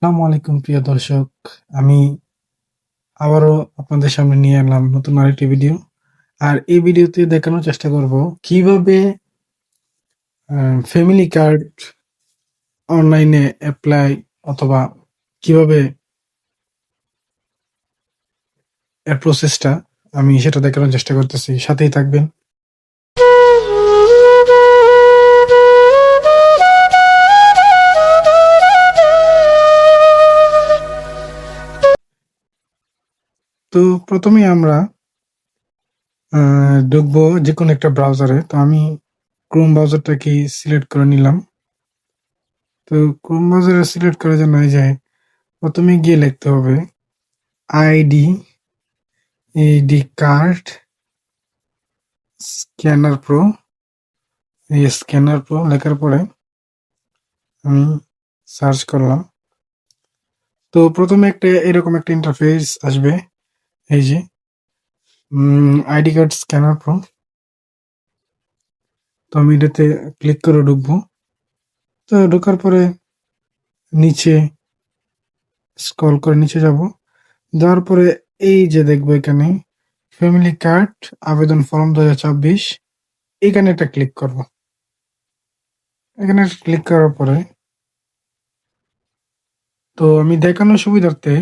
আসসালামু আলাইকুম প্রিয় দর্শক। আমি আবারও আপনাদের সামনে নিয়ে এলাম নতুন আরেকটি ভিডিও। আর এই ভিডিওতে দেখানোর চেষ্টা করব কিভাবে ফ্যামিলি কার্ড অনলাইনে অ্যাপ্লাই অথবা কিভাবে এর প্রসেসটা আমি সেটা দেখানোর চেষ্টা করতেছি। সাথেই থাকবেন। তো প্রথমেই আমরা ঢুকবো যেকোনো একটা ব্রাউজারে। তো আমি ক্রোম ব্রাউজারটাকে সিলেক্ট করে নিলাম। তো ক্রোম ব্রাউজারে সিলেক্ট করার জন্য এই যে প্রথমে গিয়ে লিখতে হবে আইডি কার্ড স্ক্যানার প্রো। এই স্ক্যানার প্রো লেখার পরে আমি সার্চ করলাম। তো প্রথমে এরকম একটা ইন্টারফেস আসবে। এই যে আইডি কার্ড স্ক্যানার প্রো। তো আমি এটাতে ক্লিক করে ঢুকবো। তো ঢোকার পরে নিচে স্ক্রল করে নিচে যাব। যাওয়ার পরে এই যে দেখবো এখানে ফ্যামিলি কার্ড আবেদন ফর্ম 2024, এখানে একটা ক্লিক করব। এখানে ক্লিক করার পরে তো আমি দেখানোর সুবিধার্থে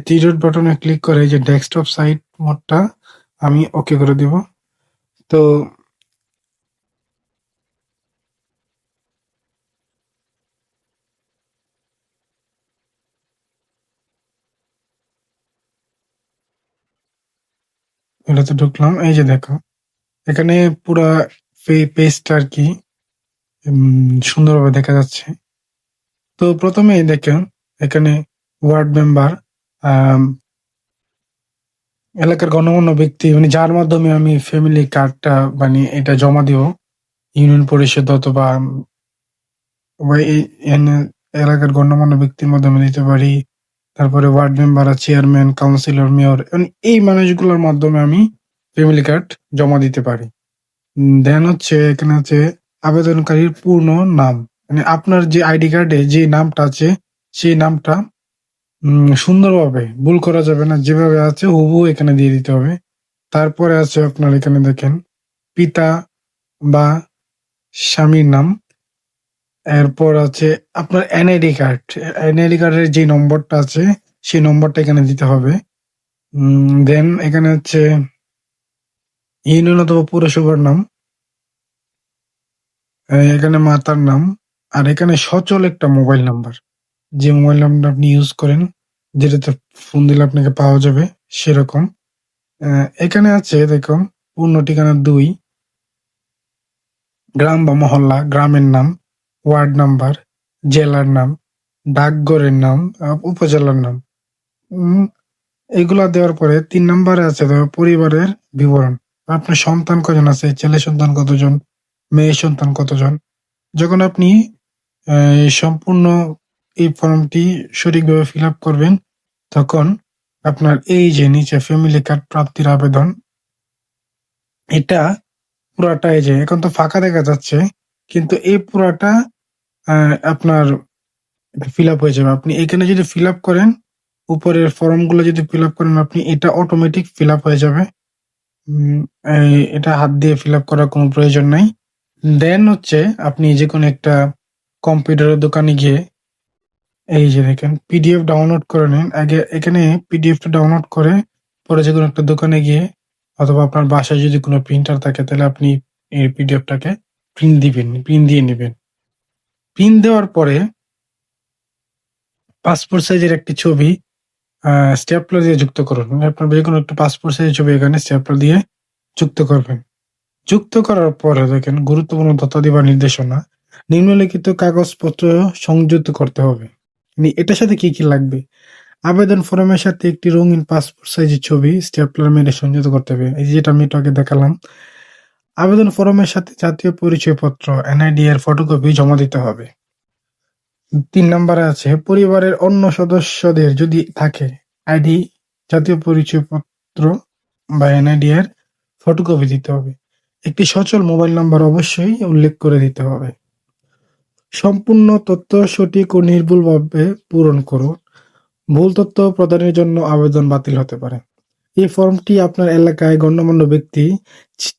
থ্রি ডট বাটনে ক্লিক করে এই যে ডেস্কটপ সাইট মোডটা আমি ওকে করে দিব। তো এটাতে ঢুকলাম। এই যে দেখো এখানে পুরা পেজটা আর কি সুন্দরভাবে দেখা যাচ্ছে। তো প্রথমে দেখেন এখানে ওয়ার্ড মেম্বার, এলাকার গণ্যমান্য ব্যক্তি, মানে যার মাধ্যমে আমি ফ্যামিলি কার্ডটা মানে এটা জমা দিব, ইউনিয়ন পরিষদ অথবা এলাকার গণ্যমান্য ব্যক্তির মাধ্যমে দিতে পারি। তারপরে ward member, chairman, councillor, mayor, এই মানুষগুলোর মাধ্যমে আমি ফ্যামিলি কার্ড জমা দিতে পারি। দেন হচ্ছে এখানে হচ্ছে আবেদনকারীর পূর্ণ নাম, মানে আপনার যে আইডি কার্ডে যে নামটা আছে সেই নামটা সুন্দরভাবে ভুল করা যাবে না, যেভাবে আছে হুবহু এখানে দিয়ে দিতে হবে। তারপরে আছে আপনার এখানে দেখেন পিতা বা স্বামীর নাম। এরপর আছে আপনার এনআইডি কার্ড, এনআইডি কার্ডের যে নম্বরটা আছে সেই নম্বরটা এখানে দিতে হবে। দেন এখানে হচ্ছে ইউনিয়ন অথবা পৌরসভার নাম, এখানে মাতার নাম, আর এখানে সচল একটা মোবাইল নাম্বার, যে মোবাইল নাম্বার আপনি ইউজ করেন, যেটাতে ফোন দিলে আপনাকে পাওয়া যাবে সেরকম। এখানে আছে দেখুন পূর্ণ ঠিকানা 2, গ্রাম বা মহল্লা, গ্রামের নাম, ওয়ার্ড নাম্বার, জেলার নাম, ডাকঘরের নাম, উপজেলার নাম। উম, এগুলা দেওয়ার পরে 3 নম্বরে আছে ধরো পরিবারের বিবরণ। আপনার সন্তান কজন আছে, ছেলে সন্তান কতজন, মেয়ে সন্তান কতজন। যখন আপনি সম্পূর্ণ এই ফর্মটি সঠিকভাবে ফিল আপ করবেন, তখন আপনার এই যে নিচে ফ্যামিলি কার্ড প্রাপ্তির আবেদন, এটা পুরাটা এই যে এখন তো ফাঁকা দেখা যাচ্ছে, কিন্তু এই পুরাটা আপনার ফিল আপ হয়ে যাবে। আপনি এখানে যদি ফিল আপ করেন, উপরের ফর্ম গুলো যদি ফিল আপ করেন আপনি, এটা অটোমেটিক ফিল আপ হয়ে যাবে। উম, এটা হাত দিয়ে ফিল আপ করার কোনো প্রয়োজন নাই। দেন হচ্ছে আপনি যে কোনো একটা কম্পিউটারের দোকানে গিয়ে এই যে দেখেন পিডিএফ ডাউনলোড করে নিন। আগে এখানে পিডিএফটা ডাউনলোড করে পরে যে কোনো একটা দোকানে গিয়ে অথবা আপনার বাসায় যদি কোনো প্রিন্টার থাকে তাহলে আপনি এই পিডিএফটাকে প্রিন্ট দিয়ে নেবেন। প্রিন্ট দেওয়ার পরে পাসপোর্ট সাইজের একটি ছবি স্ট্যাপলার দিয়ে যুক্ত করুন। মানে আপনার যে কোনো একটা পাসপোর্ট সাইজের ছবি এখানে স্ট্যাপলার দিয়ে যুক্ত করবেন। যুক্ত করার পরে দেখেন গুরুত্বপূর্ণ তথ্যাদি বা নির্দেশনা, নিম্নলিখিত কাগজপত্র সংযুক্ত করতে হবে। মানে এটার সাথে কি কি লাগবে? আবেদন ফর্মের সাথে একটি রঙিন পাসপোর্ট সাইজের ছবি স্টেপলার মেরে সংযুক্ত করতে হবে, এই যেটা আমি একটু আগে দেখালাম। আবেদন ফর্মের সাথে জাতীয় পরিচয়পত্র এনআইডি এর ফটোকপি জমা দিতে হবে। 3 নম্বরে আছে পরিবারের অন্য সদস্যদের যদি থাকে আইডি, জাতীয় পরিচয়পত্র বা এনআইডি এর ফটোকপি দিতে হবে। একটি সচল মোবাইল নাম্বার অবশ্যই উল্লেখ করে দিতে হবে। সম্পূর্ণ তথ্য সঠিক ও নির্ভুলভাবে পূরণ করুন। ভুল তথ্য প্রদানের জন্য আবেদন বাতিল হতে পারে। এই ফর্মটি আপনার এলাকায় গণ্যমান্য ব্যক্তি,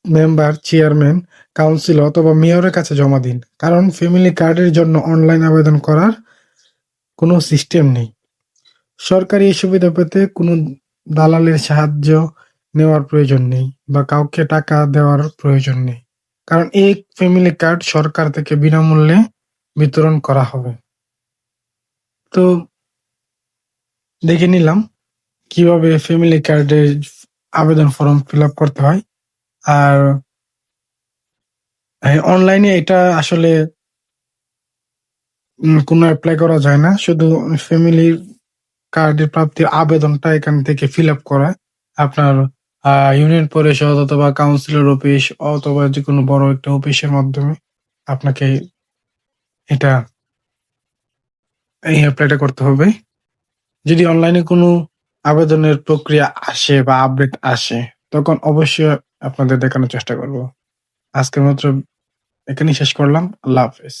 মেম্বার, চেয়ারম্যান, কাউন্সিলর অথবা মেয়রের কাছে জমা দিন। কারণ ফ্যামিলি কার্ডের জন্য অনলাইন আবেদন করার কোনো সিস্টেম নেই। সরকারি এই সুবিধা পেতে কোনো দালালের সাহায্য নেওয়ার প্রয়োজন নেই বা কাউকে টাকা দেওয়ার প্রয়োজন নেই। কারণ এই ফ্যামিলি কার্ড সরকার থেকে বিনামূল্যে বিতরণ করা হবে। তো দেখে নিলাম কিভাবে ফ্যামিলি কার্ডের আবেদন ফর্ম ফিল আপ করতে হয়। আর অনলাইনে এটা আসলে কোনো অ্যাপ্লাই করা যায় না, শুধু ফ্যামিলি কার্ডের প্রাপ্তির আবেদনটা এখান থেকে ফিল আপ করা। আপনার ইউনিয়ন পরিষদ অথবা কাউন্সিলর অফিস অথবা যে কোনো বড় একটা অফিসের মাধ্যমে আপনাকে এটা এই অ্যাপ্লাইটা করতে হবে। যদি অনলাইনে কোনো আবেদনের প্রক্রিয়া আসে বা আপডেট আসে, তখন অবশ্যই আপনাদের দেখানোর চেষ্টা করব। আজকের মাত্র এখানেই শেষ করলাম। আল্লাহ হাফেজ।